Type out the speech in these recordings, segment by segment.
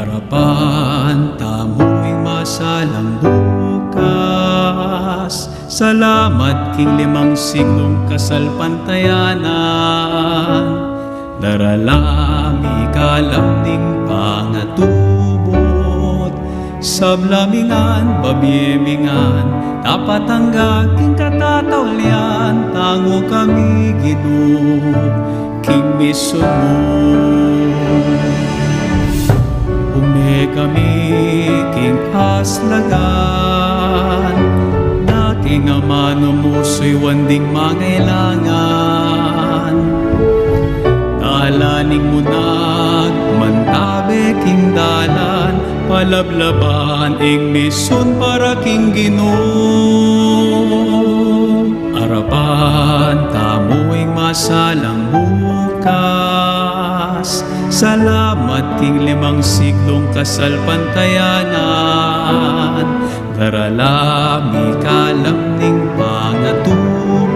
Harapan tamuing masalang bukas. Salamat king 5 siglong kasalpantayanan. Daralami kalamning pangatubot. Sablamingan, babyemingan, tapat hanggang king katatawlian. Tango kami Ginoo, king misun mo. Ume kami king aslagan, na king ama numusoy wanding mangailangan. Dalaning munag mantabe king dalan, palablaban ing misun para king Ginoo. Arapan tamuing masalang bukas. Salamat king 5 siglong kasalpantayanan. Daralami kalamning pangatubot.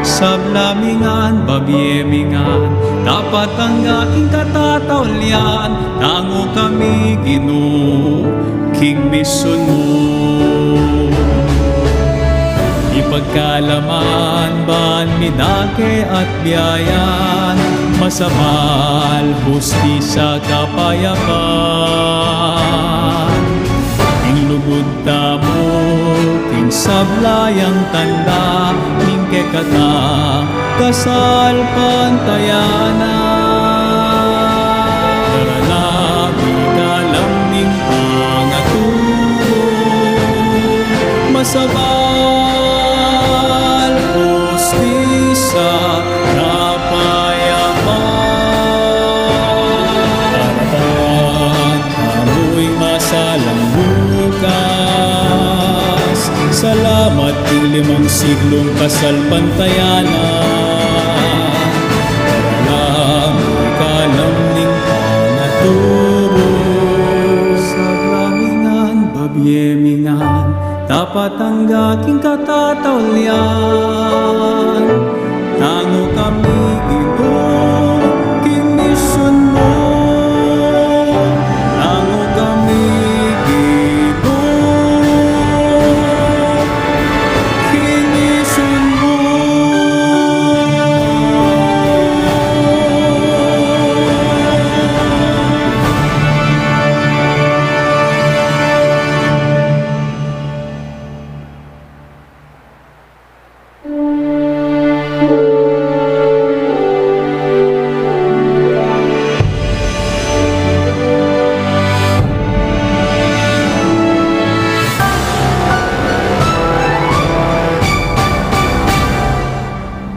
Sablamingan, babyemingan, tapat hanggang katatawlian. Tango kami Ginoo, king misun mo. Ipagkalaman ban midake at biyayan, masabal hustisya kapayapan. Ing lugod tamo, king sablayang tanda, ing kekata kasal pantayanan. Daralami kalamning pangatubot, masabal hustisya kapayapan. Harapan tamuing masalang bukas. Salamat king 5 siglong kasalpantayanan. Daralami kalamning pangatubot. Sablamingan, babyemingan, tapat hanggang king katatawlian. Tango kami Ginoo, king misun mo. Tango kami Ginoo, king misun mo.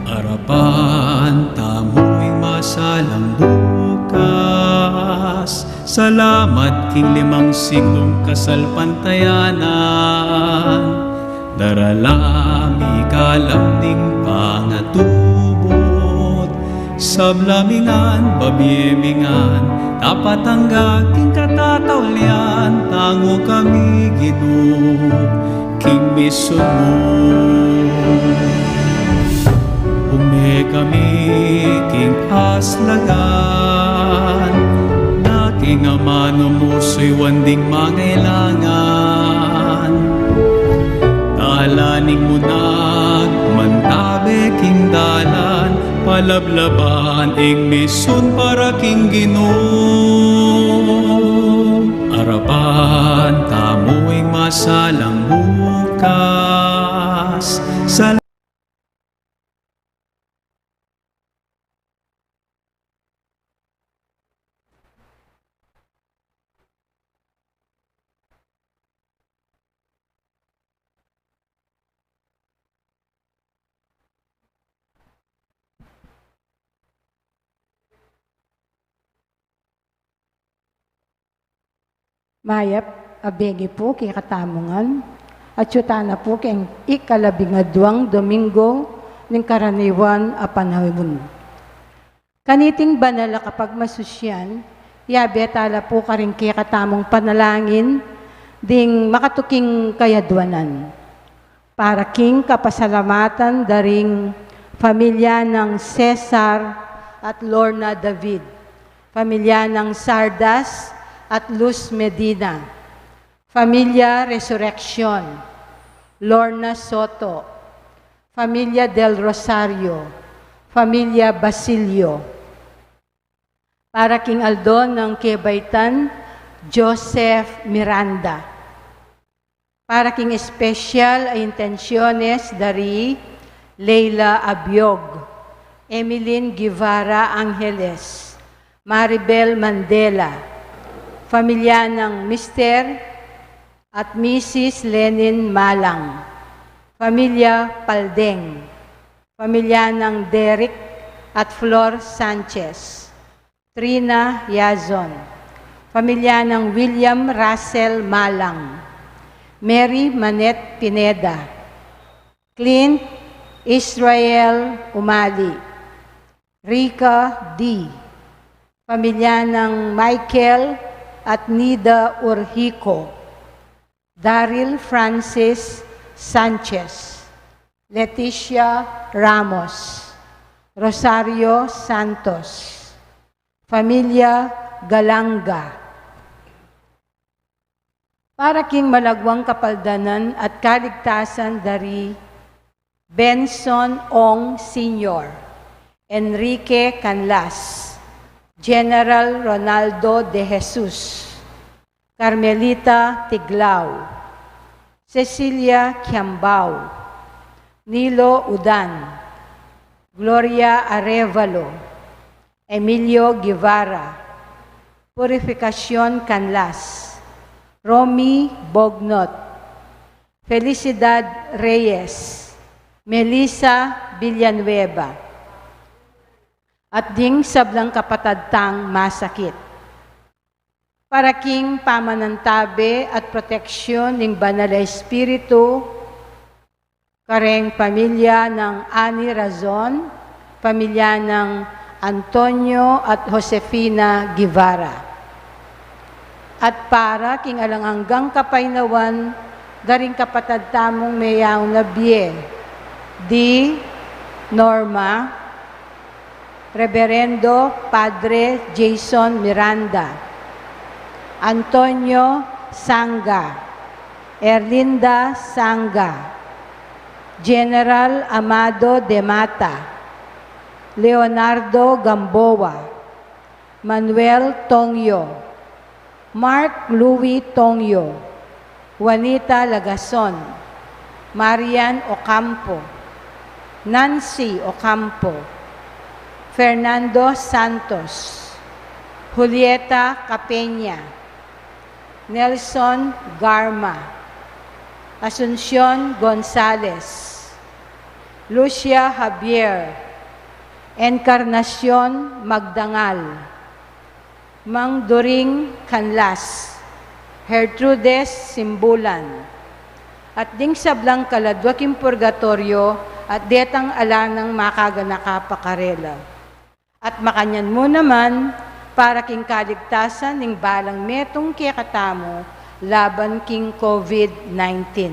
Harapan tamuing masalang bukas. Salamat king 5 siglong kasalpantayanan. Daralami kalamning pangatubot. Sablamingan, babyemingan, tapat hanggang king katatawlian. Tango kami Ginoo, king misun mo. Ume kami king aslagan, na king ama numusoy wanding mangailangan. Dalaning munag mantabe king dalan, palablaban ing misun para king Ginoo. Arapan tamuing masalang bukas. Mayap, abegi po kay katamungan, at yutana po kay ikalabingadwang Domingo ng karaniwan a panahon. Kaniting banala kapag masusyan, yabetala po ka rin kay katamong panalangin, ding makatuking kayadwanan. Para king kapasalamatan daring pamilya ng Cesar at Lorna David, pamilya ng Sardas at Luz Medina. Familia Resurrection, Lorna Soto. Familia Del Rosario, Familia Basilio. Para King Aldon ng Quebaitan, Joseph Miranda. Para King Special ay intenciones dari Leila Abiog, Emeline Guevara Angeles, Maribel Mandela. Familia ng Mr. at Mrs. Lenin Malang. Familia Paldeng. Familia ng Derek at Flor Sanchez. Trina Yazon. Familia ng William Russell Malang. Mary Manette Pineda. Clint Israel Umali. Rica D. Familia ng Michael at Nida Urhico. Daryl Francis Sanchez. Leticia Ramos. Rosario Santos. Familia Galanga. Para King Malagwang Kapaldanan at Kaligtasan dari Benson Ong Sr., Enrique Canlas, General Ronaldo de Jesus, Carmelita Tiglao, Cecilia Kiambao, Nilo Udan, Gloria Arevalo, Emilio Guevara, Purificación Canlas, Romy Bognot, Felicidad Reyes, Melissa Villanueva, at ding sablang kapatadtang masakit. Para King pamanantabe at proteksyon ng Banal na Espiritu, kareng pamilya ng Ani Razon, pamilya ng Antonio at Josefina Guevara. At para King Alanganggang Kapaynawan, daring kapatad tamong mayaw na biye, di Norma, Reverendo Padre Jason Miranda, Antonio Sanga, Erlinda Sanga, General Amado de Mata, Leonardo Gamboa, Manuel Tongyo, Mark Louis Tongyo, Juanita Lagason, Marian Ocampo, Nancy Ocampo, Fernando Santos, Julieta Capeña, Nelson Garma, Asuncion Gonzales, Lucia Javier, Encarnacion Magdangal, Mang Doring Canlas, Gertrudes Simbulan, at ding sablang kaladwaking purgatorio at detang alanang makaganakapakarela. At makanyan mo naman para king kaligtasan ng balang metong kikatamo laban king COVID-19.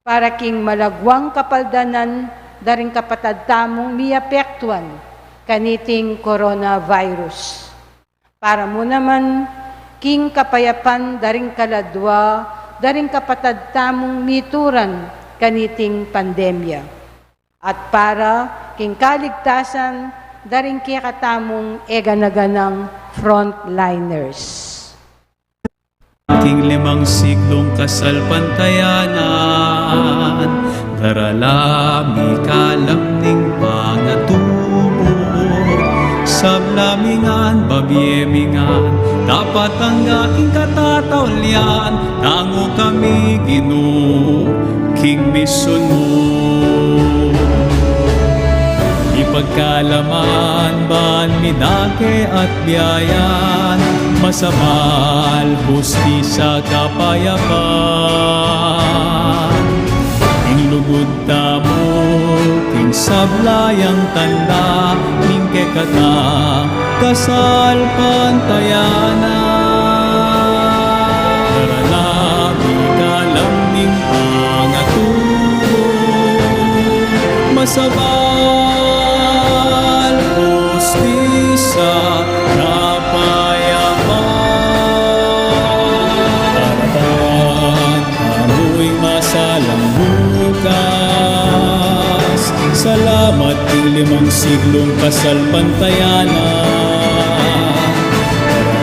Para king malagwang kapaldanan daring kapatad tamong miapektuan kaniting coronavirus. Para mo naman, king kapayapan daring kaladwa, daring kapatad tamong mituran kaniting pandemya. At para king kaligtasan daring kikatamong eganaganang frontliners. Ating 5 siglong kasalpantayanan, daralami kalamning pangatubo, sablamingan, babyemingan, dapat ang aking katatawlian, tango kami Ginoo, king mission mo. Ipagkalaman, ban, minake at biyayan, masabal, hustisya, kapayapan. Ing lugod tamo, king sablayang tanda, ning kekata, kasal pantayanan. Daralami kalam ning pangatubo, masabal, hustisya, kapayapan. pagsalang bukas. Salamat ng 5 siglong kasalpantayanan.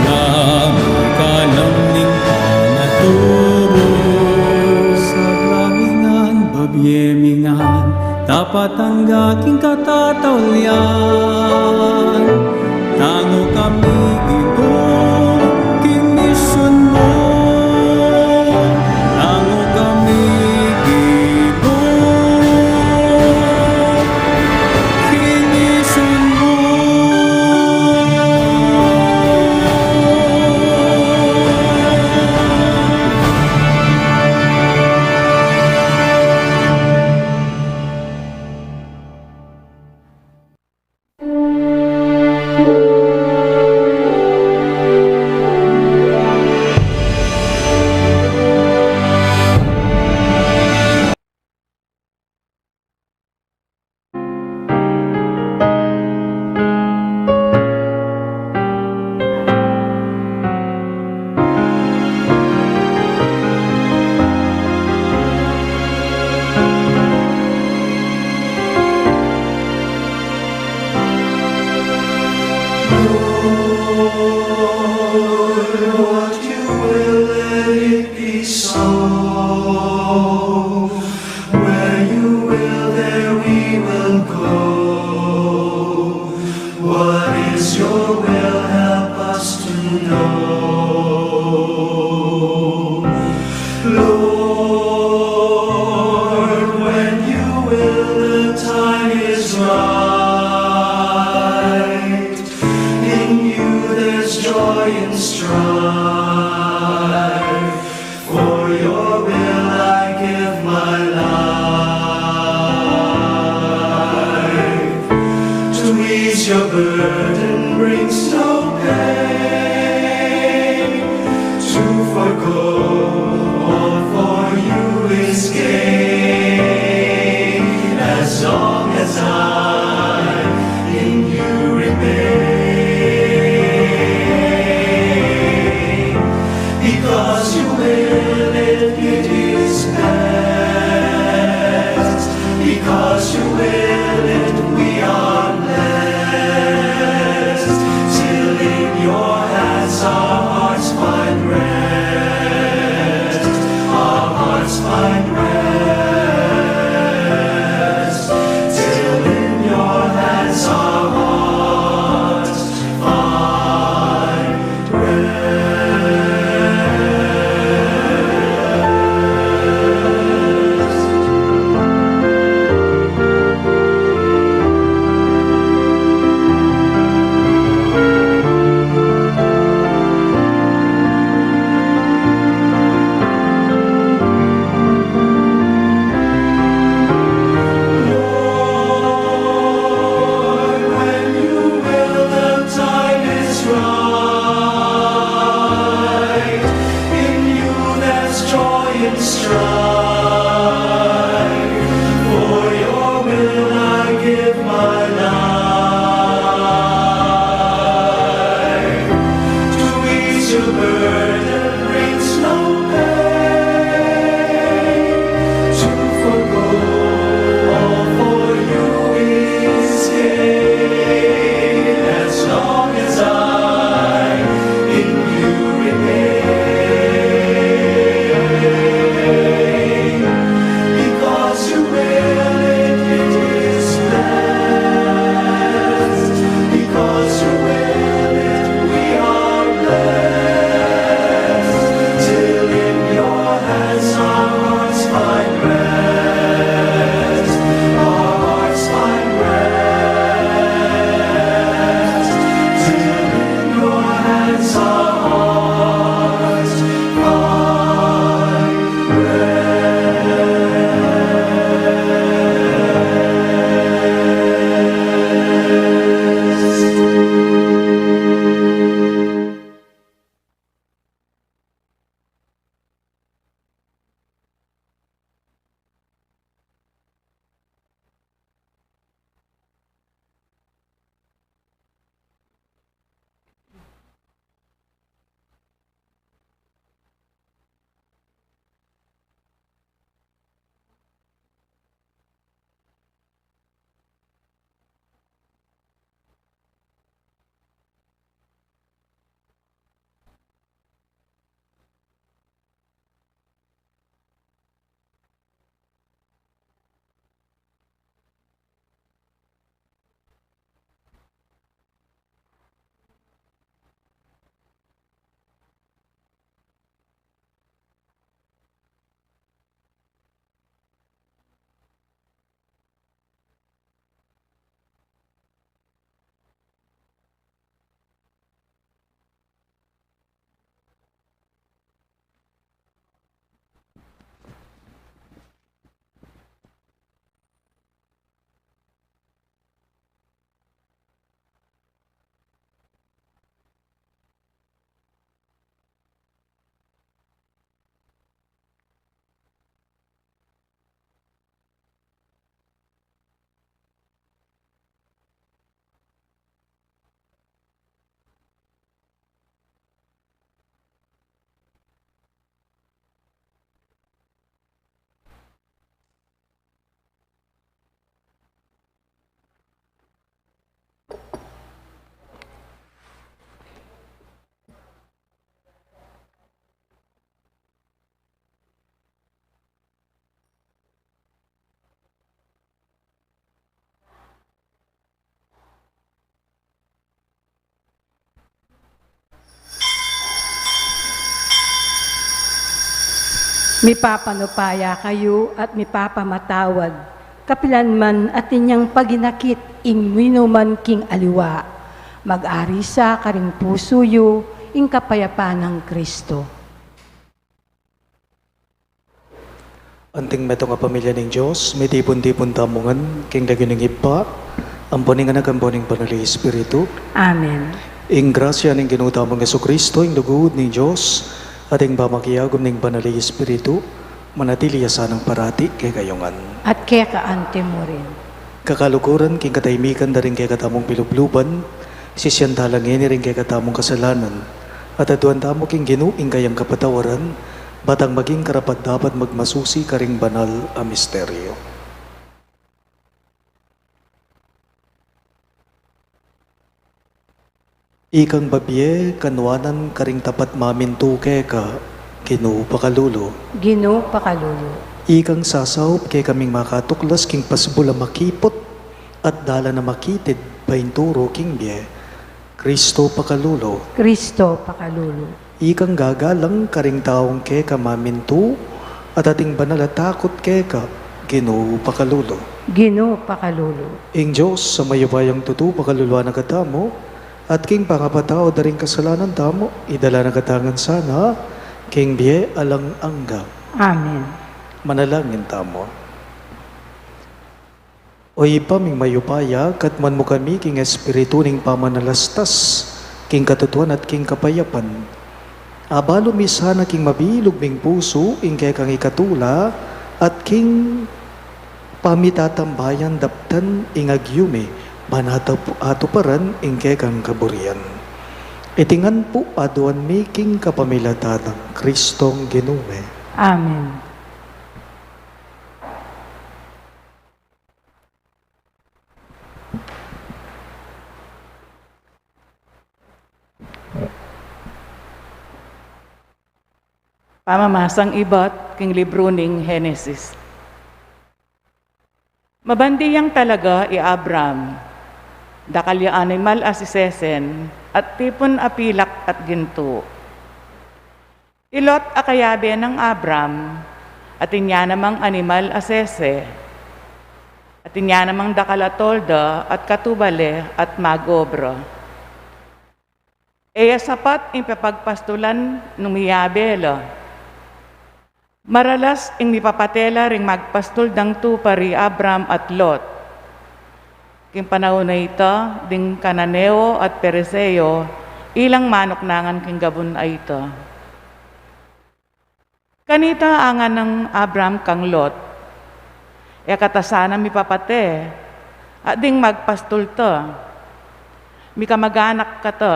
Maraming kalamning panaturo. Sa ramingan, babyemingan, tapat ang aking katatawlian. Tango kami ito, kinisyon mo. Tango kami ito, kinisyon mo. What you will, let it be so. Where you will, there we will go. What is your will? Help us to know. Lord, when you will, the time is right. In you there's joy and strife. For your will I give my life. To ease your burden brings no pain. To forgo all for you is gain. As long as I in you remain. Because you will it, it is best. Because you will it, we are blessed. Till in your hands our hearts find rest. Our hearts find rest. Till in your hands our hearts find Lord, when you will, the time is right. In you there's joy and strife. For your will I give my life. To ease your burden brings no pain. To forgo all for you is gain. As long as I in you remain. Because you will it, it is best. Because you will it, we are blessed. Mipapanupaya kayo at mipapamatawad, kapilan man at inyang paginakit ing winuman king aliwa, mag-ari sa karing puso yu ing kapayapaan ng Kristo. Anting meto nga pamilya ng Diyos, may tipon-tipon tamungan, king lagi ng ipa, ang puning anak ang puning panali Espiritu, Amen. ing grasya ng ginutamang Yesu Kristo, ing luguhod ng Diyos, at ing bamakiyagom ng panali Espiritu, manatili yasanang parati kay kayongan. At kaya kaante mo rin. Kakalukuran, king kataymikan na rin kay katamong pilubluban, sisyandalangin rin kay katamong kasalanan, at aduan tamo king ginuing kayang kapatawaran, batang maging karapat dapat magmasusi karing banal a misteryo. Ikang babye, kanwanan karing tapat mamintu ka, Ginoo pakalulo. Ginoo pakalulu. Ikang sasawp kay kaming makatuklas king pasbula makipot at dala na makitid painturo king bye. Kristo pakalulo. Kristo pakalulu. Ikang gagalang karing taong keka mamintu at ating banal at takot keka, Ginoo pakalulo. Ginoo pakalulu. Ing Diyos sa mayubayang tutu pakaluluwa na katamo at king pangapatao daring kasalanan tamo, idala na katangan sana, king biye alang angga. Amen. Manalangin tamo. O ipaming mayupaya, katman mo kami king espiritu ning pamanalastas, king katutuan at king kapayapan. Abalo misana king mabilog ming puso, ing kay kang ikatula, at king pamitatambayan daptan ing agyume, banata atuparan ing kay kang kaburian. Itingan po aduan making kapamilata ng Kristong Ginume. Amen. Pamamasang ibat king libro ning Henesis. Mabandiyang talaga i Abram, dakalya animal asisesen, at tipon apilak at ginto. Ilot akayabe ng Abram, at inya namang animal asese, at inya namang dakalatolda at katubale at magobra. Eya sapat ing papagpastulan nung miyabela. Maralas ing mipapatela ring magpastol dang tupari Abram at Lot. King panahon na ita, ding Kananeo at Pereseo, ilang manok nangan king gabon ay ita. Kanita angan ng Abram kang Lot, e katasana mipapate, at ding magpastol ta. Mikamaganak ka ta.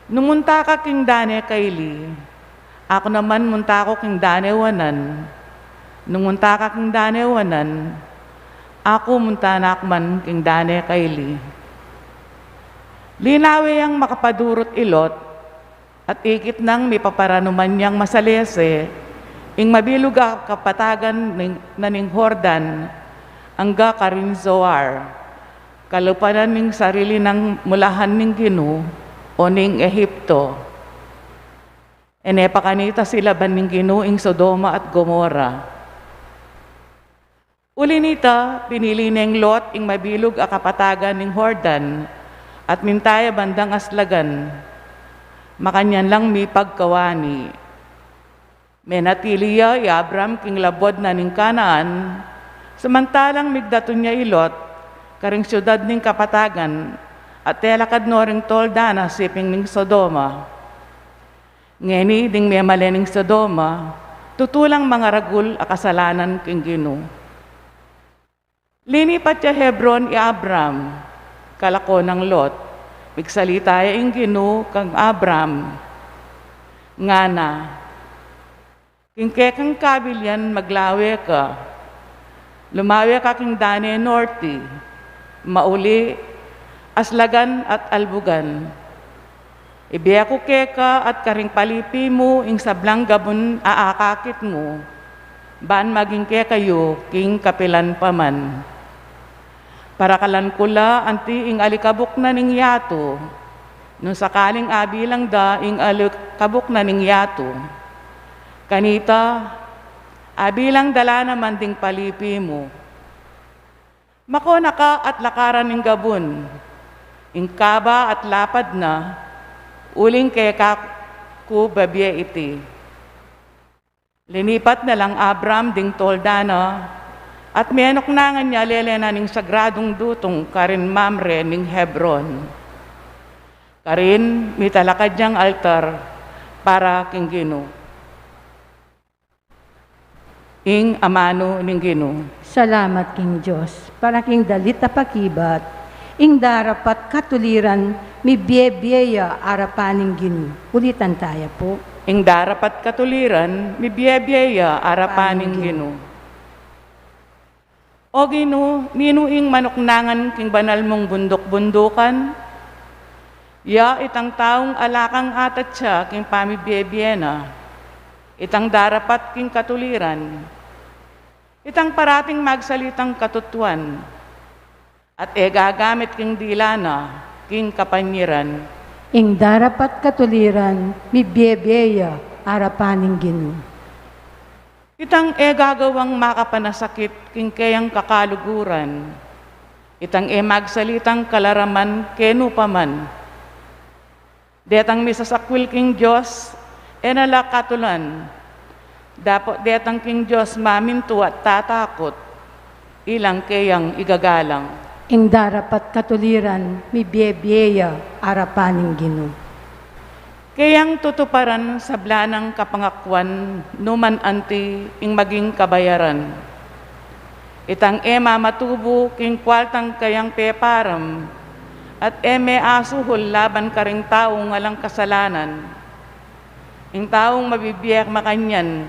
Numunta ka king Dane Kaili, ako naman munta ko king danewanan. Nung munta ka king danewanan, ako munta na akman king dane kaili. Linawi ang makapadurot ilot, at ikit nang mipaparanuman niyang masalese, ing mabilog kapatagan na ning Hordan, angga karin Zoar, kalupanan ning sarili ng mulahan ning Ginu, o ning Ehipto. Enepa kanita sila baning ginuing Sodoma at Gomora. Uli nita, pinili ng Lot ing mabilog a kapatagan ning Hordan at mintaya bandang aslagan. Makanyan lang mi pagkawani. Menatiliya i Abram king labod na ning Kanaan, samantalang migdaton niya ilot, karing syudad ning kapatagan, at telakad no ring tolda na siping ning Sodoma. Ngeni ding may malening Sodoma, tutulang mga ragul a kasalanan king Ginu. Linipat siya Hebron i Abram, kalako ng Lot, migsalita ing Ginu kang Abram, ngana, king kekang kabilyan maglawe ka, lumawe ka king Dane Norte, mauli, aslagan at albugan. Ibiya ko keka at karing palipi mo ing sablang gabon aakakit mo, baan maging kekayo king kapilan paman. Para kalan kula anti ing alikabok na ning yato, nung sakaling abilang da ing alikabok na ning yato. Kanita, bilang dala naman ding palipi mo. Mako naka at lakaran ng gabon, ingkaba at lapad na, uling kay kaku babye iti. Linipat na lang Abram ding toldana, at menok nangan niya lelena ning sagradong dutong karin Mamre ning Hebron. Karin mitalakad niyang altar para king Gino. Ing amano ning Gino. Salamat king Diyos, para king dalita pakibat, ing darapat katuliran, mi biyebyeya arapaning Gino. Ulitan tayo po. Ing darapat katuliran, mi biyebyeya arapaning Gino. O Gino, ninuing manuknangan king banal mong bundok-bundukan, ya itang taong alakang atat siya king pamibyebyena, itang darapat king katuliran, itang parating magsalitang katutuan, at gagamit king dilana, king kapanyiran. Ing darapat katuliran, mi biyebyeya arapaning Gino. Itang gagawang makapanasakit king kayang kakaluguran, itang magsalitang kalaraman kenu paman. Detang misasakwil king Diyos, nalakatulan. Dapat detang king Diyos maminto at tatakot, ilang kayang igagalang. Ing darapat katuliran, mi biyebyeya arapaning Gino. Kayang tutuparan sa blanang kapangakwan, numan anti ing maging kabayaran. Itang matubo king kwaltang kayang peparam, at asuhol laban karing taong alang kasalanan. Ing taong mabibiyak makanyan,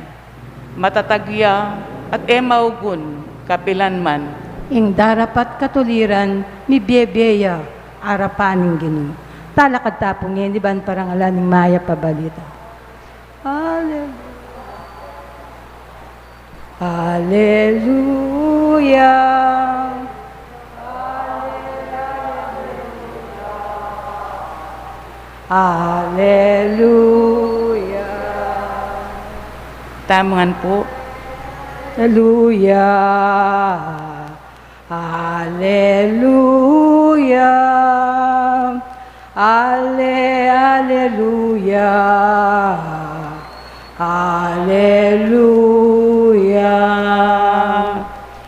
matatagya, at maugun, kapilan man. Ing darapat katuliran, mi biyebyeya arapaning Gino. Talakad tapong yan, di ba parang alaning maya pabalita. Hallelujah. Hallelujah. Hallelujah. Tamangan po. Hallelujah. Hallelujah. Hallelujah. Hallelujah.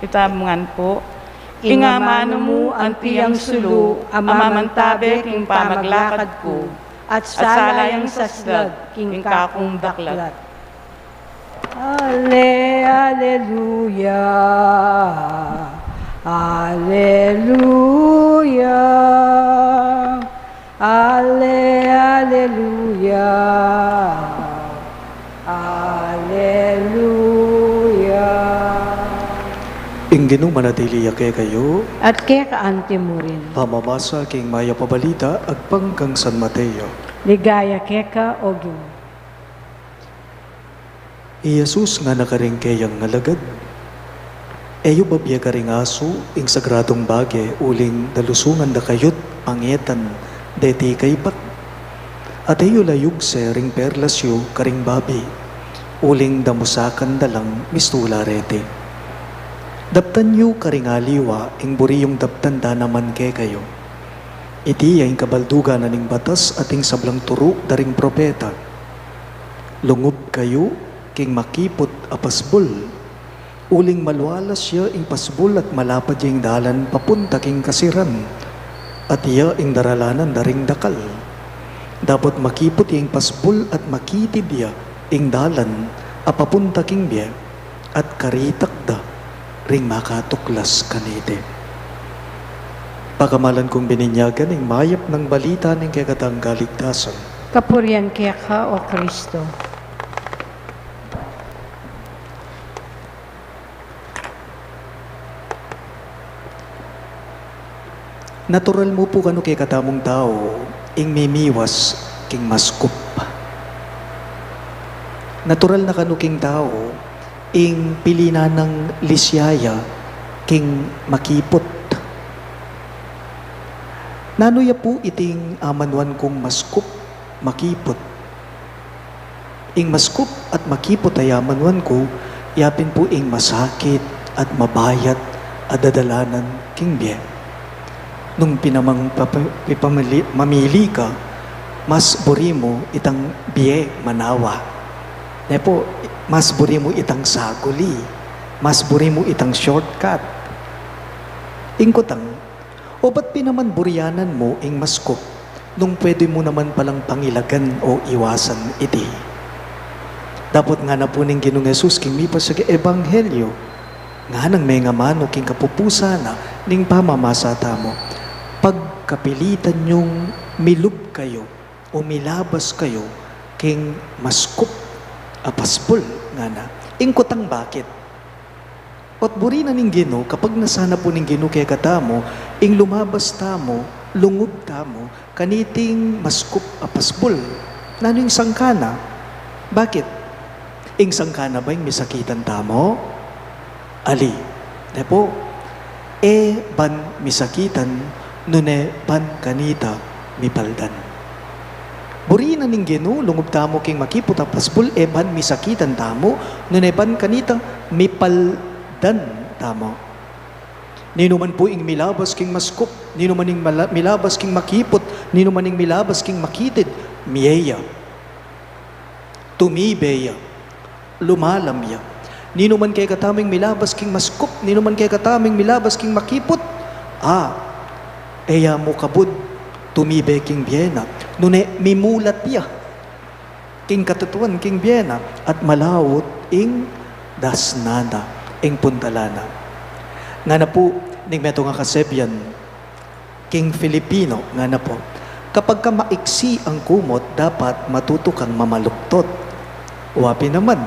Itamungan po. Ingamano mo ang tiyang sulu, amamantabe king pamaglakad ko, at salayang saslag king kakong daklat. Hallelujah. Hallelujah. Hallelujah. Hallelujah. Ing Gino manadiliya kay kayo, At kaya kaante mo rin. pamamasa king maya pabalita, agpangkang San Mateo. Ligaya keka o Gino. Jesus nga nakaring kayang ngalagad. Eyo babya karing aso, ing sagradong bage, uling dalusungan da kayot, pangetan, deti kaypat. At eyo layug se ring perlasyo karing babi, uling damusakan dalang mistula rete. Daptan yu karing aliwa, ing buriyong daptan da naman ke kayo. Iti yung kabalduga na ning batas ating sablang turo daring propeta. Lungob kayo, king makipot apasbol, uling malwalas siya ing pasbol at malapad yung dalan papunta king kasiran, at iya ing daralanan daring dakal. Dapat makipot yung pasbol at makitid ya ing dalan apapunta king biya, at karitak da ring makatuklas kanite. Pagamalan kong bininyagan ing mayap ng balita ng kagatang kaligtasan. Kapurian keka o Kristo. Natural mo po kano kay katamong tao, ing mimiwas king maskup. Natural na kano king tao, ing pilina ng lisyaya, king makipot. Nanuya po iting amanwan kong maskup, makipot. ing maskup at makipot ayamanwan ko, yapin po ing masakit at mabayat at dadalanan king biye. Nung mamili ka, mas buri mo itang biye manawa. Nepo, mas buri mo itang saguli. Mas buri mo itang shortcut. Ingkotang, o ba't pinaman buriyanan mo ing maskup nung pwede mo naman palang pangilagan o iwasan iti? Dapat nga na po ning Ginoong Hesus king mipas sa ebanghelyo, nga nang may nga mano king kapupusa na ning pamamasata mo, pagkapilitan nyong milub kayo o milabas kayo king maskup apaspol nga na. Ingkotang bakit? At buri na ning Ginoo, kapag nasana po ning Ginoo kaya katamo, ing lumabas tamo, lungub tamo, kaniting maskup apaspol. Nano yung sangkana? Bakit? Ing sangkana ba yung misakitan tamo? Ali. Nepo, ban misakitan, nune ban kanita mipaldan. Buri na ning Ginoo, lungub tamo king makipot apaspol, ban misakitan tamo, nune ban kanita mipaldan tamo. Nino man po ing milabas king maskup, nino man ing milabas king makipot, nino man ing milabas king makitid, miyeya, tumibeya, lumalamya. Nino man kay kataming milabas king maskup, nino man kay kataming milabas king makipot, eya mo kabud, tumibe king biyena, nune mimulat ya, king katutuan king biyena, at malawot ing dasnana, ing puntalana. Nga na po, ning meto nga kasebyan, king Filipino, nga na po, kapag ka maiksi ang kumot, dapat matuto kang mamaluktot. Wapi naman,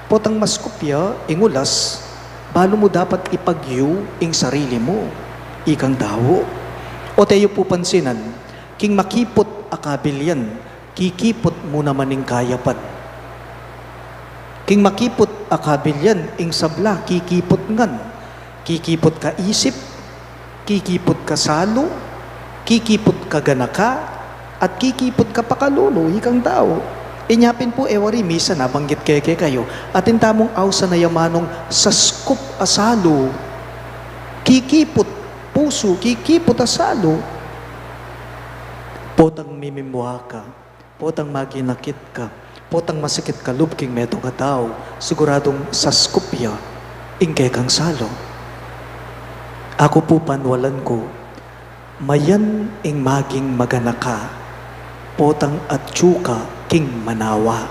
potang maskupya, ingulas, balo mo dapat ipagyu ing sarili mo, ikang dawo. O tayo po pansinan, king makipot akabilyan, kikipot mo naman ing kayapan. King makipot akabilyan, ing sabla, kikipot ngan. Kikipot ka isip, kikipot ka salo, kikipot ka ganaka, at kikipot ka pakalulo, ikang tao. Inyapin po ewari misa nabanggit kayo, atin tamong awsa na yamanong saskup asalo, kikipot puso, kikipot asalo. Potang mimimwa ka, potang maginakit ka, potang masikit ka lubking meto ka tao, siguradong saskupya, ingke kang salo. Ako po panwalan ko, mayan ing maging maganaka, potang at tsuka king manawa.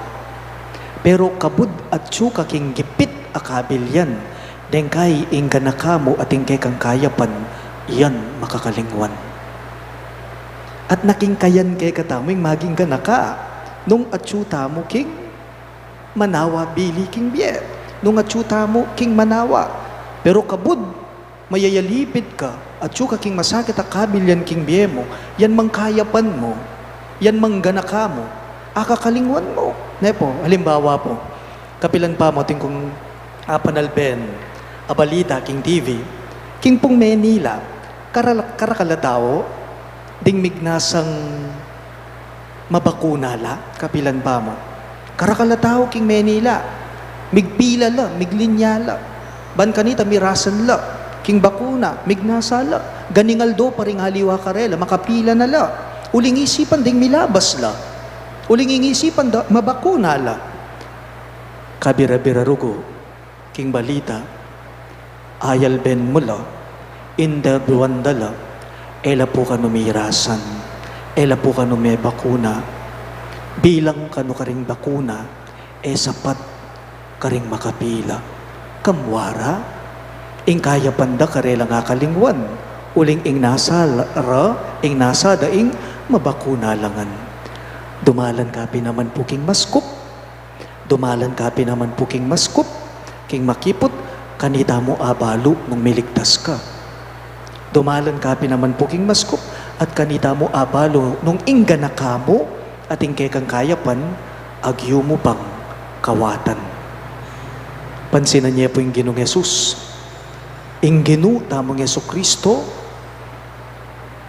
Pero kabud at tsuka king gipit akabilyan, dengkay ing ganaka mo at ingkay kang kayapan, yan makakalingwan. At naking kayan kay kataming maging ganaka, nung at tsuta mo king manawa bili king biye, nung at tsuta mo king manawa. Pero kabud, mayayalipid ka, at tsuka king masakit akabilyan king biye mo, yan mangkayapan mo, yan mangganaka mo, akakalingwan mo. Nepo, halimbawa po, kapilan pa mo ting kung panalben, abalita king TV, king pong Manila, karakalatao, ding mignasang mabakuna la, kapilan pa mo. Karakalatao king Manila, migpila la, miglinya la, ban kanita mirasan la, king bakuna, mignasala, ganingaldo paring haliwa karela, makapila na la. Uling isipan ding milabas la. Uling ingisipan da, mabakuna la. Kabira-birarugo, king balita, ayal ben mula, inda buwandala, ela po ka numirasan, ela po ka nume bakuna, bilang kanu karing bakuna, sapat karing makapila. Kamwara, ing kaya panda karela nga kalingwan, uling ing nasa ing nasa daing mabakuna langan. Dumalan kapi naman po king maskup, dumalan kapi naman po king maskup, king makipot, kanita mo abalo nung miligtas ka. Dumalan kapi naman po king maskup, at kanita mo abalo nung ingganaka mo, at ingkay kang kayapan, agyo mo bang kawatan. Pansinan niya po yung Ginoong Hesus. Ing Ginoo tamang Jesucristo,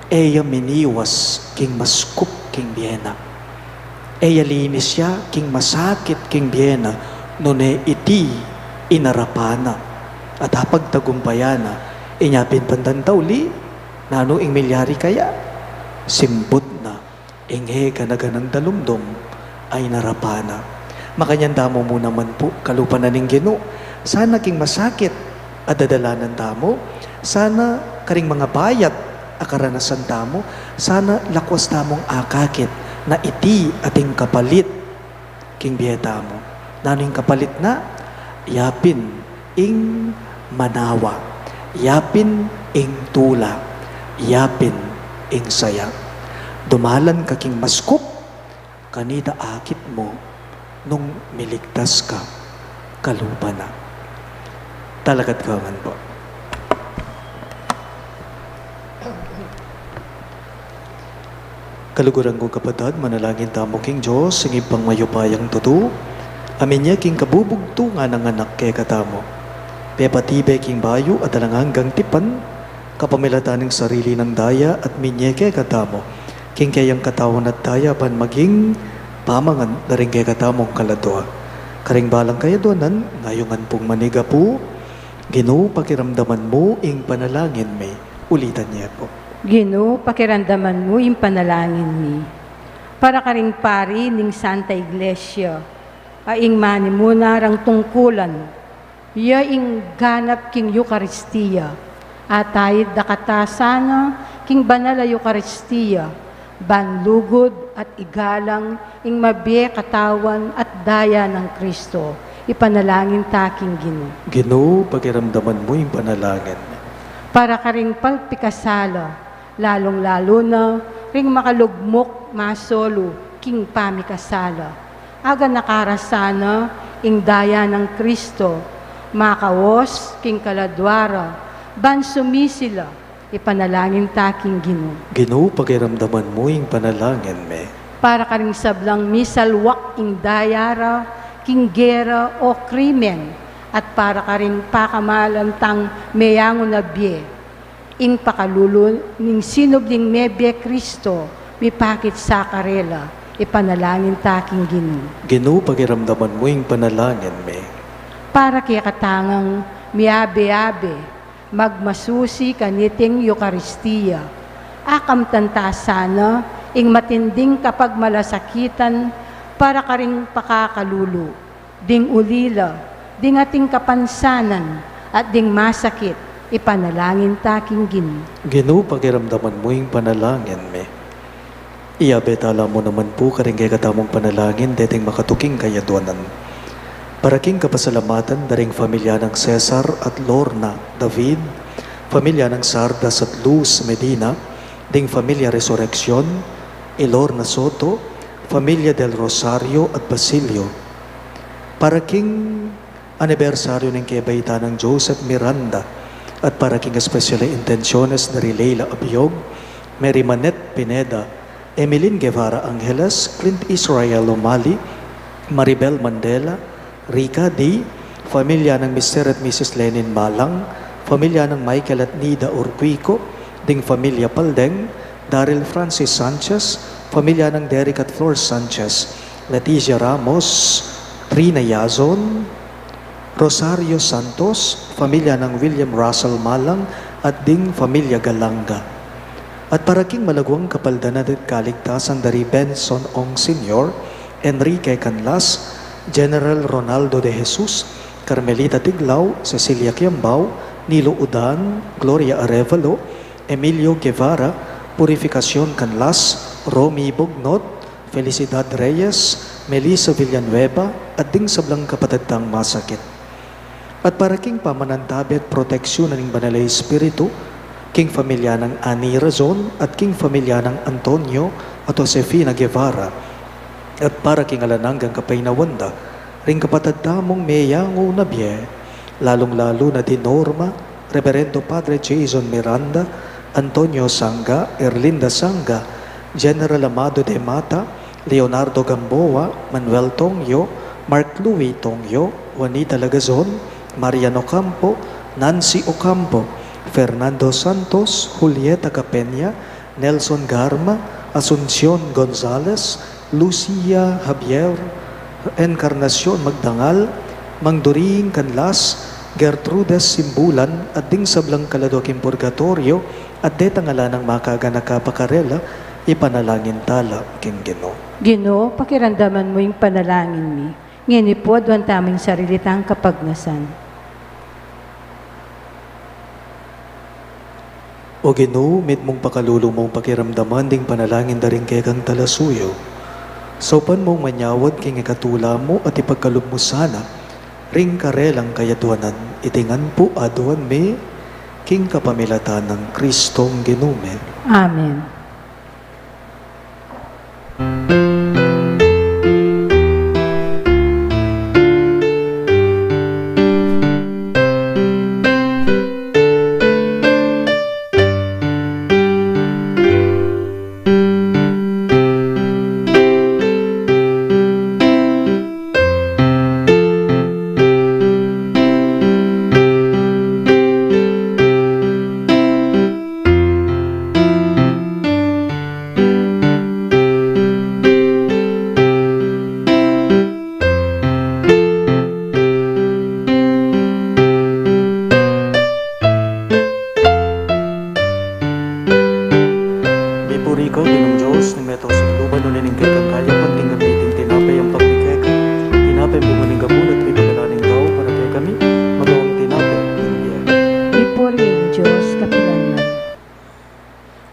eya miniwas king maskup king biyena. yalinis siya king masakit king biyena, nune iti inarapana. At hapag tagumpayana, inyapin pandantawli, nano ing milyari kaya, simbot na, inghe ka naganang dalumdom, ay narapana. Makanyan damo mo naman po, kalupan na ning Ginoo. Sana king masakit, at dadalanan tamo, sana karing mga bayat, akaranasan tamo, sana lakwas tamong akakit, na iti ating kapalit, king biyeta mo. Nano yung kapalit na, yapin ing manawa, yapin ing tula, yapin ing saya. Dumalan ka king maskup, kanida akit mo, nung miligtas ka, kalupa na. Talagat kawan po. Kaluguran ko kapatid, manalangin tamo king Diyos, singib pang mayupayang tutu, amin niya king kabubugto nga ng anak kay katamo. Pepatibe king bayo at alangang tipan, kapamilatan ng sarili ng daya at minye kay katamo. King kayang katawan at daya pan maging pamangan na rin kay katamong kaladwa. Karing balang kaya donan, ngayongan pong maniga po, Ginoo pakiramdaman mo ing panalangin may. Ulitan niya po. Ginoo, pakiramdaman mo yung panalangin mi. Para ka ring pari ning Santa Iglesia, aing mani mo narang tungkulan, ya ing ganap king Eucharistia, atayid dakatasana king banal a Eucharistia, banlugod at igalang ing mabiye katawan at daya ng Kristo. Ipanalangin taking Ginoo. Ginoo, pakiramdaman mo yung panalangin. Para ka ring palpikasala, lalong-lalo na ring makalugmok masolo king pamikasala. Aga nakarasana ing daya ng Kristo, makawos king kaladwara, ban sumisila, ipanalangin taking Ginoo. Ginoo, pakiramdaman mo yung panalangin me. Para ka ring sablang misalwak ing dayara, king gera o krimen, at para ka rin pakamalantang meyango na biye. Ing pakalulun ning sinubling mebye Kristo, mipakit sa karela, ipanalangin taking Ginoo. Ginoo, pakiramdaman mo yung panalangin me. Para kaya katangang miabe-abe, magmasusi kaniting Eucharistia, akam tantasana, ing matinding kapag malasakitan, para ka ring pakakalulu, ding ulila, ding ating kapansanan, at ding masakit, ipanalangin taking Ginoo. Ginoo, pakiramdaman mo yung panalangin me. Iyabetala mo naman po karing kay katamong panalangin, deting makatuking kayaduanan. Paraking kapasalamatan daring pamilya ng Cesar at Lorna David, pamilya ng Sardas at Luz Medina, ding pamilya Resurrection, Ilorna Soto, pamilya del Rosario at Basilio. Paraking anibersaryo ng kebaita ng Joseph Miranda at paraking especially intenciones na Leila Abiog, Mary Manette Pineda, Emeline Guevara Angeles, Clint Israel Omali, Maribel Mandela, Rica D., pamilya ng Mr. at Mrs. Lenin Malang, pamilya ng Michael at Nida Urquico, ding pamilya Paldeng, Daryl Francis Sanchez, pamilya ng Derek at Flor Sanchez, Leticia Ramos, Trina Yazon, Rosario Santos, pamilya ng William Russell Malang, at ding pamilya Galanga. At paraking malagwang kapaldanan at kaligtasan dari Benson Ong Sr., Enrique Canlas, General Ronaldo de Jesus, Carmelita Tiglao, Cecilia Quiambao, Nilo Udan, Gloria Arevalo, Emilio Guevara, Purificación Canlas, Romy Bognot, Felicidad Reyes, Melissa Villanueva, at ding sablang kapatadang masakit. At paraking pamanantabi at proteksyon ng Banal Espiritu, king pamilya ng Ani Razon at king pamilya ng Antonio at Josefina Guevara, at paraking alananggang kapainawanda, ring kapatadamong meyango na biye, lalong-lalo na di Norma, Reverendo Padre Jason Miranda, Antonio Sanga, Erlinda Sanga, General Amado de Mata, Leonardo Gamboa, Manuel Tongyo, Mark Louis Tongyo, Juanita Lagazon, Mariano Campo, Nancy Ocampo, Fernando Santos, Julieta Capenya, Nelson Garma, Asuncion Gonzales, Lucia Javier, Encarnacion Magdangal, Mang Doring Canlas, Gertrudes Simbulan, at ding sablang kaladoking purgatorio, at detangala ng makaganaka pakarela, ipanalangin tala king Ginoo. Ginoo, pakiramdaman mo yung panalangin mi. Ngini po, duwan taming sarilitang kapagnasan. O Ginoo, mit mong pakalulong mong pakiramdaman ding panalangin daring kekang talasuyo. Sopan mong manyawad king ikatula mo at ipagkalub mo sana, ring karelang kayatuanan, itingan po aduan me, king kapamilatan ng Kristong Ginume. Amen.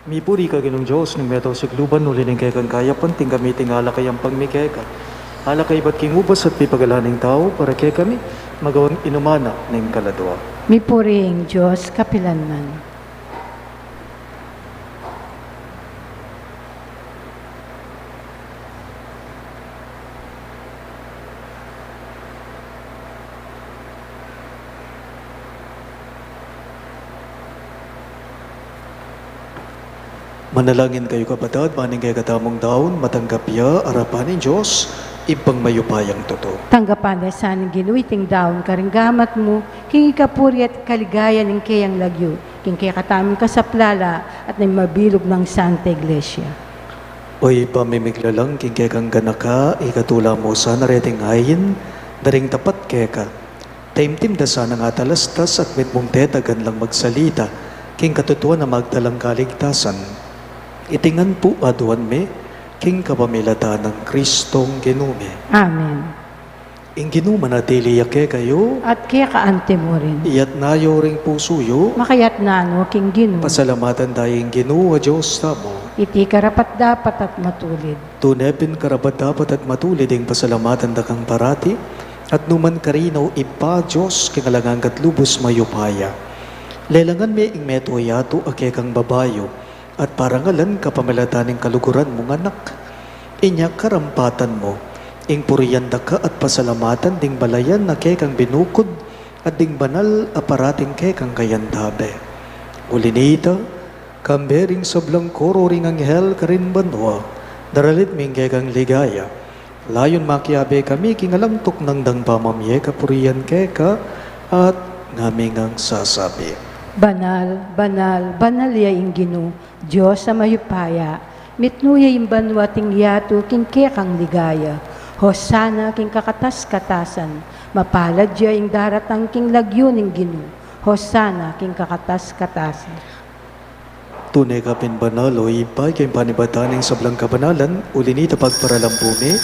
Mipuri ka ginong Diyos, ng metaw sigluban, nulining kay kang kayapan, tinggamiting ala kayang pagmikeka. Ala kay ba't kingubas at pipagalaning tao, para kay kami, magawang inumana ng kaladwa. Mipuring Diyos, kapilanman. Manalangin kayo kapatid, maning kay katamong daon, matanggap ya, arapan ng Diyos, ibang mayupayang totoo. Tanggapan na sana ginuiting daon karinggamat mo, king ikapuri at kaligaya ng kayang lagyo, king kaya kataming kasaplala at ng mabilog ng Santa Iglesia. Oy, pamimiglalang, king kaya kang ganaka, ikatula mo sa nareting ayin, daring tapat kaya ka. Taimtim da sana nga talastas at mitmong tetagan lang magsalita, king katutuan na magdalang kaligtasan. Itingan po aduan me, king kapamilata ng Kristong Ginume. Amen. Ing Ginuma natili yake kayo, At kaya kaante mo rin. iyat nayo ring pusuyo, Makayat na ano, king Gino. pasalamatan tayong Ginoo, Diyos tamo. Iti karapat dapat at matulid. Tunepin karapat dapat at matulid ang pasalamatan da kang parati, at numan karinaw ipa Diyos kingalangang katlubos mayupaya. Lelangan me ing meto yato ake kang babayo, at parangalan kapamilatan ng kaluguran mong anak. Inya karampatan mo, ing puriyanda ka at pasalamatan ding balayan na kay kang binukod, at ding banal aparating kay kang kayandabe. Ulinita, kambering sablang koro ring anghel karin banwa, daralit ming kay kang ligaya. Layon makiabe kami kingalamtok ng dang pamamye kapuriyan kay ka, at ngaming ang sasabi. Banal, banal, banal ya ing Gino, Diyos sa mayupaya, mitnuya yung banwating yato, king kaya kang ligaya. Hosana king kakatas-katasan, mapalad ya ing daratang king lagyo ning Gino. Hosana king kakatas-katasan. Tunay ka pinbanalo, ipay kay panibataning sablang kabanalan, ulinita pagparalampume,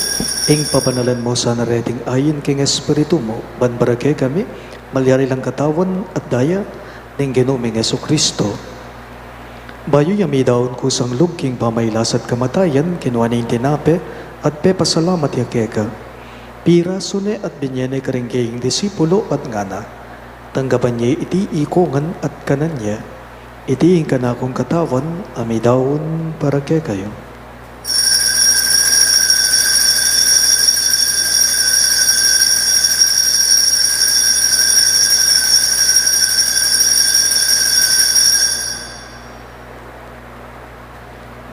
ing papanalan mo sa nareting ayin king espiritu mo, banbarake kami, malyari lang katawan at daya, ning Ginoming Jesucristo. Bayo yami daon kusang lugking pamaylas at kamatayan, kinuha na tinape, at pepasalamat yakeka. Pira sune at binyene karingkaying disipulo at ngana. Tanggapan niya iti ikongan at kanan niya. Iti ka na akong katawan, ami daon para kay kayo.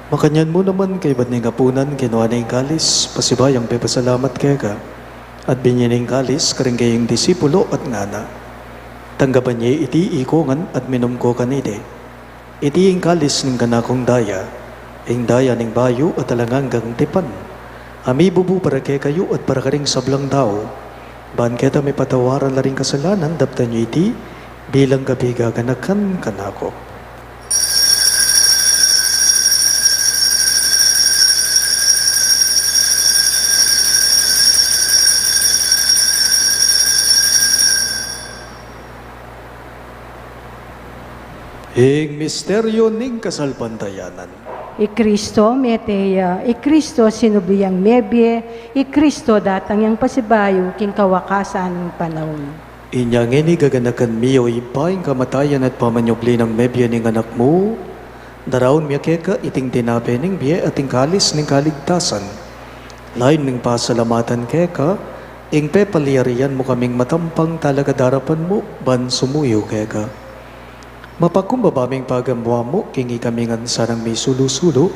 Makanyan mo naman kay ba't ning kapunan, kinuha na yung kalis, pasibayang pepasalamat kay ka. At binyaning kalis, karingkaying disipulo at ngana. Tanggapan niya iti ikongan at minom ko kanide. Iti yung kalis ng kanakong daya, ing daya ning bayo at alanganggang tipan. Ami bubu para kay kayo at para karing sablang tao. Ban kita may patawaran na rin kasalanan, daptan nyo iti, bilang gabi gaganakan kanako. Ing misteryo ning kasalpantayanan. I-Kristo meteya, I-Kristo sinubiyang mebye, I-Kristo datang yang pasibayo king kawakasan ng panahon. Inyang ini gaganakan miyo ipaing kamatayan at pamanyobli ng mebya ning anak mo. Daraon miya keka iting tinape ning biye ating kalis ning kaligtasan. Lain ning pasalamatan keka, ing pepaliyarian mo kaming matampang talaga darapan mo, ban sumuyo keka. Mapakumbabaming pagamwa mo, kingi kamingan sarang may sulu-sulu,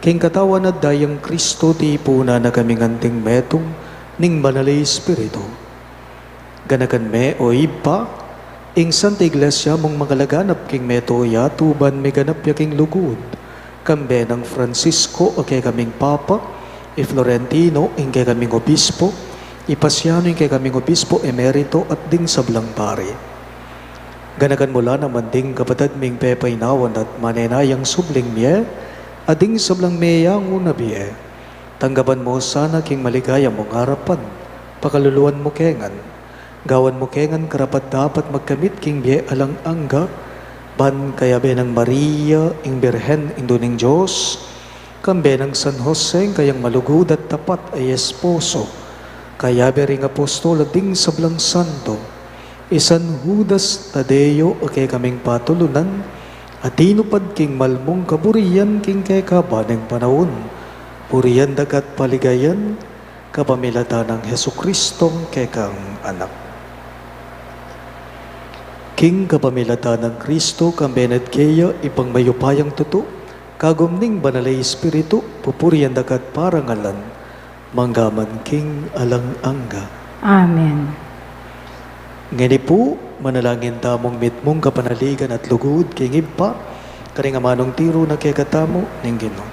king katawan at dayang Kristo ti puna na kamingan ting metong ning manalay Espiritu. Ganakan me o iba, ing Santa Iglesia mong magalaganap king meto yatuban may ganap yaking lugod. Kambe ng Francisco o kay kaming Papa, Florentino ing kay kaming Obispo, Ipasiano ing kay kaming Obispo Emerito at ding sablang pare. Ganakan mula naman ding kapatid ming pepay nawan at manenayang subling miye, ading sablang meyang unabiye. Tanggapan mo sana king maligaya mong harapan, pakaluluan mo kengan. Gawan mo kengan karapat dapat magkamit king biye alang angga, ban kaya benang Maria, ing Birhen, induning Diyos, kambe ng San Jose, kayang malugod at tapat ay esposo, kaya bering apostol at ding sablang santo, Isan Judas Tadeo o kay kaming patulunan, at tinupad king malmong kaburiyan king kay kabaneng panahon. Puriyan dagat paligayan, kapamilata ng Hesukristong kay kang anak. King kapamilata ng Kristo, kambenad kaya ipang mayupayang tuto, kagumning banalay Espiritu, pupuriyan dagat parangalan, manggaman king alang angga. Amen. Ngani po, manalangin tamong mitmong kapanaligan at lugod king iba, karing amanong tiro na kay katamo ning Ginoo.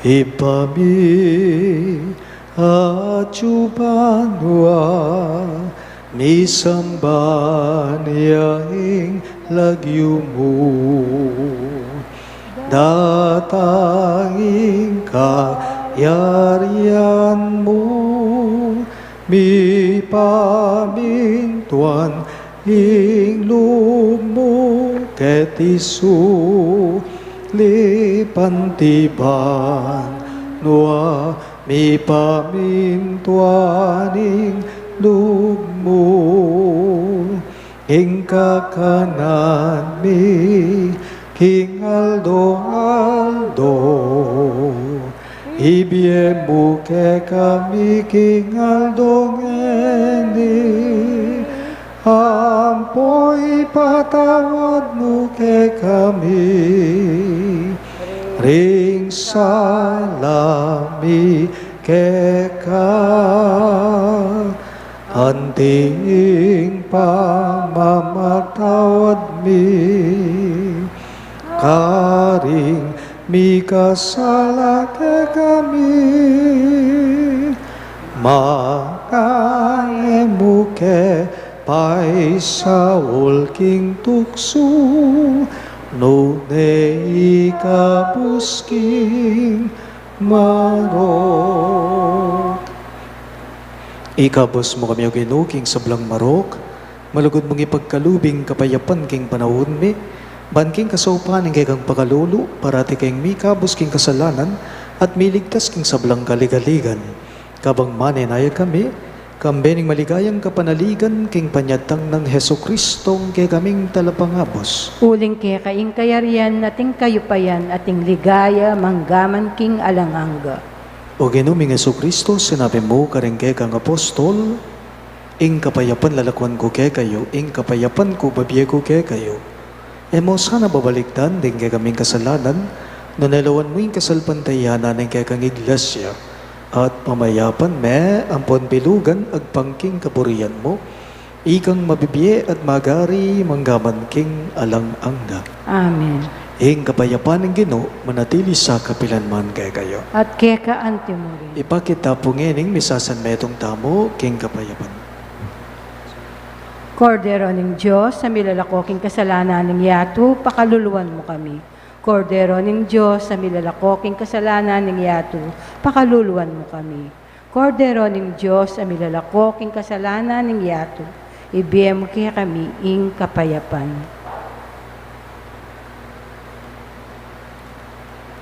Ipami at yubanwa, misamban yaing lagyo mo, datanging kayarian mo, mi pamintuan ing lumo ket isu lipantiban noa mi pamintuan ing lumo ing kakanan mi king aldo ibie muke kami kingal dongeni, ampoy patawad muke kami, ring salami keka, anting pamamatawad mi, karing mi kasala ke kami, makaemu ke paisaul king tuksu, nune ikabusking marok. Ikabus mo kami o ginuking sablang marok, malugod mong ipagkalubing kapayapan king panahon mi, banking kasaupan ng kayang pagkalulu, parati kayang mikabos king kasalanan, at miligtas king sablang kaligaligan. Kabang manenaya kami, kambening maligayang kapanaligan king panyatang ng Hesukristong kay kaming talapangabos. Uling kaya kaing kayarian nating kayupayan ating ligaya manggaman king alangangga. O ginuming Hesukristo, sinabi mo karing kay kang apostol, ing kapayapan lalakwan ko kay kayo, ing kapayapan ko babiye ko kay kayo. Emo sana babaliktan din kay kaming kasalanan, nanalawan mo yung kasalpantayanan ng kay kang iglesia, at pamayapan me ampon bilugan agpangking kaburian mo, ikang mabibiye at magari manggaman king alang angga. Amen. Ing kapayapan ng Ginoo manatili sa kapilanman kay kayo. At keka antimuri. Ipakita po ngening misasan metong tamo king kapayapan. Kordero ng Diyos, sa milalakoking kasalanan ng yato, pakaluluwan mo kami. Kordero ng Diyos, sa milalakoking kasalanan ng yato, pakaluluwan mo kami. Kordero ng Diyos, sa milalakoking kasalanan ng yato, ibiyem kaya kami ing kapayapan.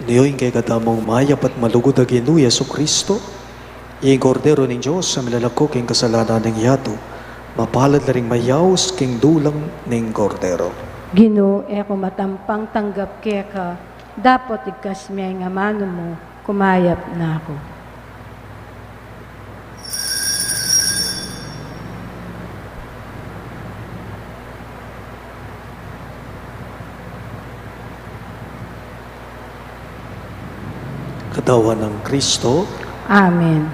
Niyo'y kay katamong mayap at malugod na Ginoo Yesu Kristo, ing kordero ng Diyos sa milalako king kasalanan ng yato, mapalad na ring mayaws king dulang ng kordero. Ginoo, eko matampang tanggap keka, dapat ikas may nga mano mo, kumayap na ako. Katawan ng Kristo, Amen.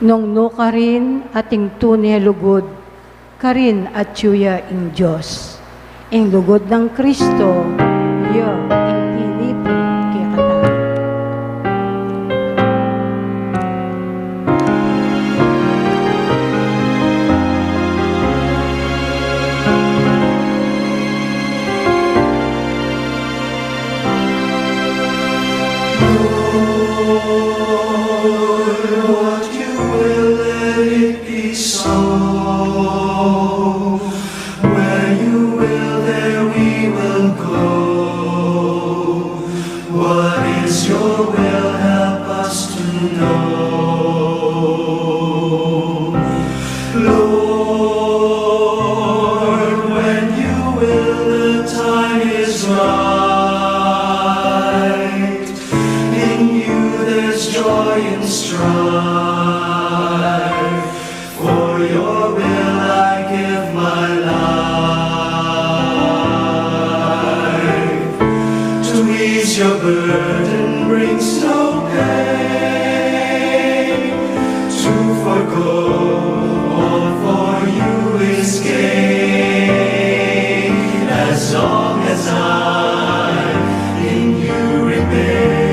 Nung no karin ating tunay lugod, karin at tsuya ing Diyos. Ing lugod ng Kristo, iyo ing tinipon kay katawa. What you will, let it be so. Where you will, there we will go. What is your will? Help us to know. Lord, when you will, the time is right. In you there's joy and strife. For your will I give my life. To ease your burden brings no pain. To forgo all for you is gain. As long as I in you remain.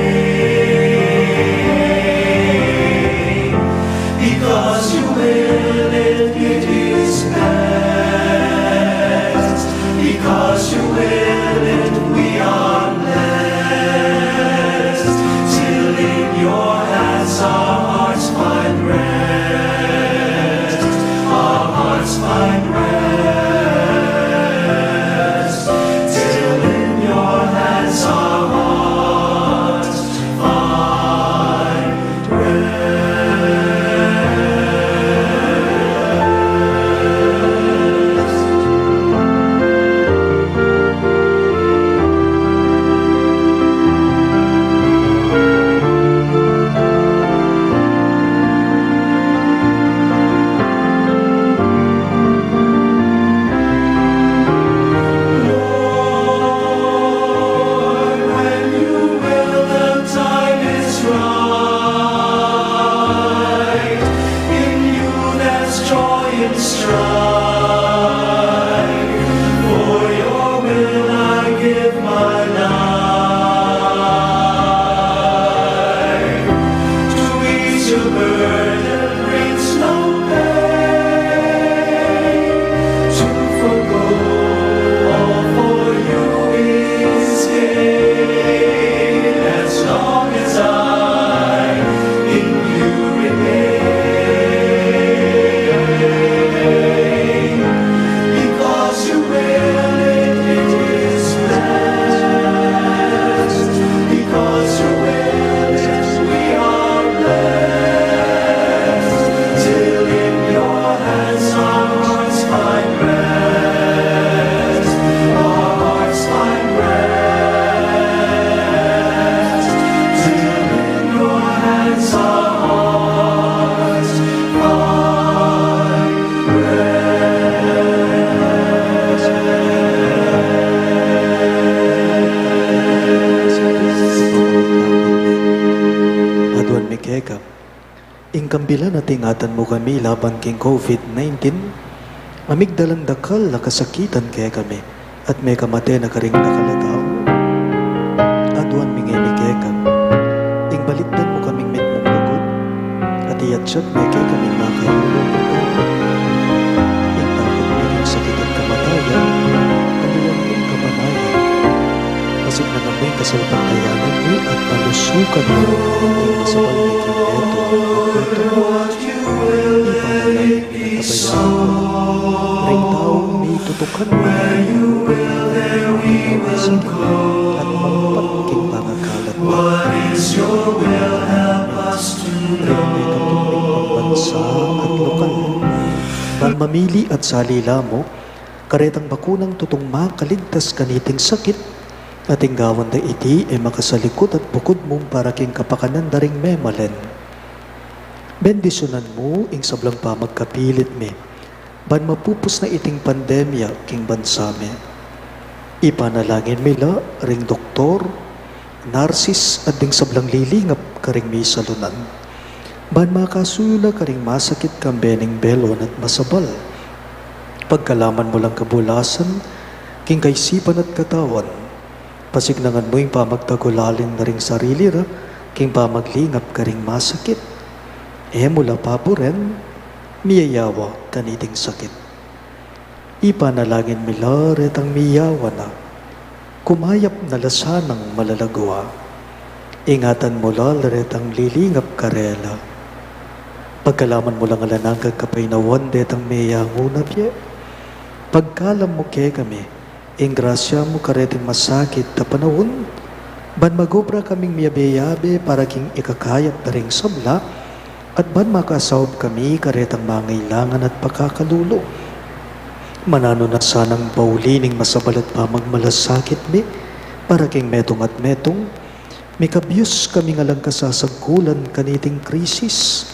Because you will, it is best. Because you will it, we are blessed. Till in your hands our hearts find rest. Our hearts find rest. Till in your hands our hearts find Lord, when you will, the time is right. In you there's joy and strife. For your will I give my life. To ease your burden brings no pain. To forgo all for you is gain. As long as I in you remain. Because you will, it is blessed. Because you will it, we are blessed. Till in your hands our hearts find rest. Our hearts find rest. Till in your hands our hearts find Aduan Mikeka, ingkambila natingatan mo kami laban king COVID-19, Mamigdalang dakal na kasakitan kaya kami, at may kamate na karing nakalataw. Aduan mingay kaya kami, ing balitdan mo kaming mitmong lugod, at iyatsat may kaya kaming makahulong mo. Ing takot naging sakit at kamatayan, kaluwan mong kapanayan. Pasig na namoy kasalpagtayanan mo at palusukan mo, ing masabal may kineto. Ring tao may tutukan mo, at magpatking pangakalat mo. Ring may katuming pagbansa at lokal. Ban mamili at salila mo, karetang bakunang tutong makaligtas kaniting sakit, ating gawan da iti ay makasalikot at bukod mong para king kapakanan daring memalen. Bendisyonan mo ing sablang pa magkapilit me, ban mapupos na iting pandemya king bansame. Ipanalangin mila ring doktor, narsis at ding sablang lilingap karing may salunan. Ban makasula karing masakit kang bening belon at masabal. Pagkalaman mo lang kabulasan, king kaisipan at katawan, pasignangan mo yung pamagtagulalin na ring sarili ra, king pamaglingap karing masakit. Mula papo rin, miyayawa kaniting sakit. Ipanalangin mila retang miyawa na, kumayap na lasanang malalagwa. Ingatan mo la retang lilingap karela. Pagkalaman mo lang alanang kagkapainawan detang miyayango na piye. Pagkalam mo kaya kami, ing grasya mo kareting masakit na panahon, ban magobra kaming miyabe-yabe para king ikakayat na ring sabla, at ban makasawab kami karetang mangailangan at pagkakalulo. Manano na sanang paulining masabalat pa magmalasakit mi, para king metong at metong, may kabyus kami nga lang kasasagkulan kaniting krisis.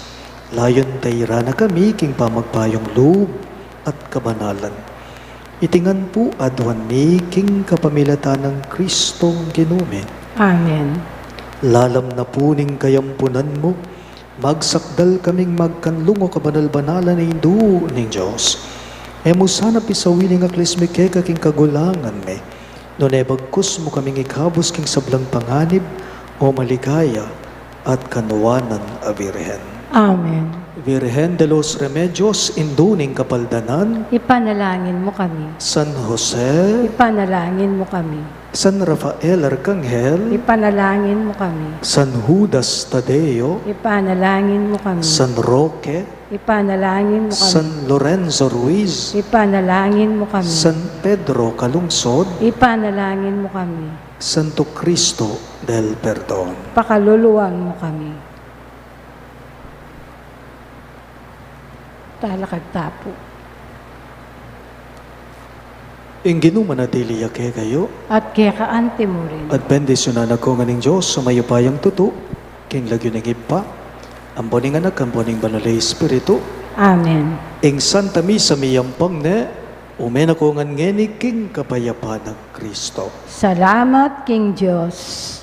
Layon tayra na kami king pamagpayong loob at kabanalan. Itingan po adwan mi king kapamilatan ng Kristong ginume. Amen. Lalam na puning kayampunan mo, magsakdal kaming magkanlungo kabanal-banalan na hindu ning Diyos. Emo sana pisawiling aklis mi keka king kagulangan me, no nebagkus mo kaming ikabos king sablang panganib o maligaya at kanuwanan a Birhen. Amen. Virgen de los Remedios, induning kapaldanan, Ipanalangin mo kami. San Jose, Ipanalangin mo kami. San Rafael Arcangel, Ipanalangin mo kami. San Judas Tadeo, Ipanalangin mo kami. San Roque, Ipanalangin mo kami. San Lorenzo Ruiz, Ipanalangin mo kami. San Pedro Calungsod, Ipanalangin mo kami. Santo Cristo del Perdon. Pakaluluwan mo kami. Talakad tapo. Inginu manatili kaya kayo, At kaya kaante mo rin. at bendisyonan ako nga ning Diyos, sumayupayang tuto, king lagyo ng ipa, ang boning anak, ang boning banalay Espiritu, Amen. ing Santa Misa miyampang ne, umen ako nga ngeni king kapayapan ng Kristo. Salamat, King Diyos.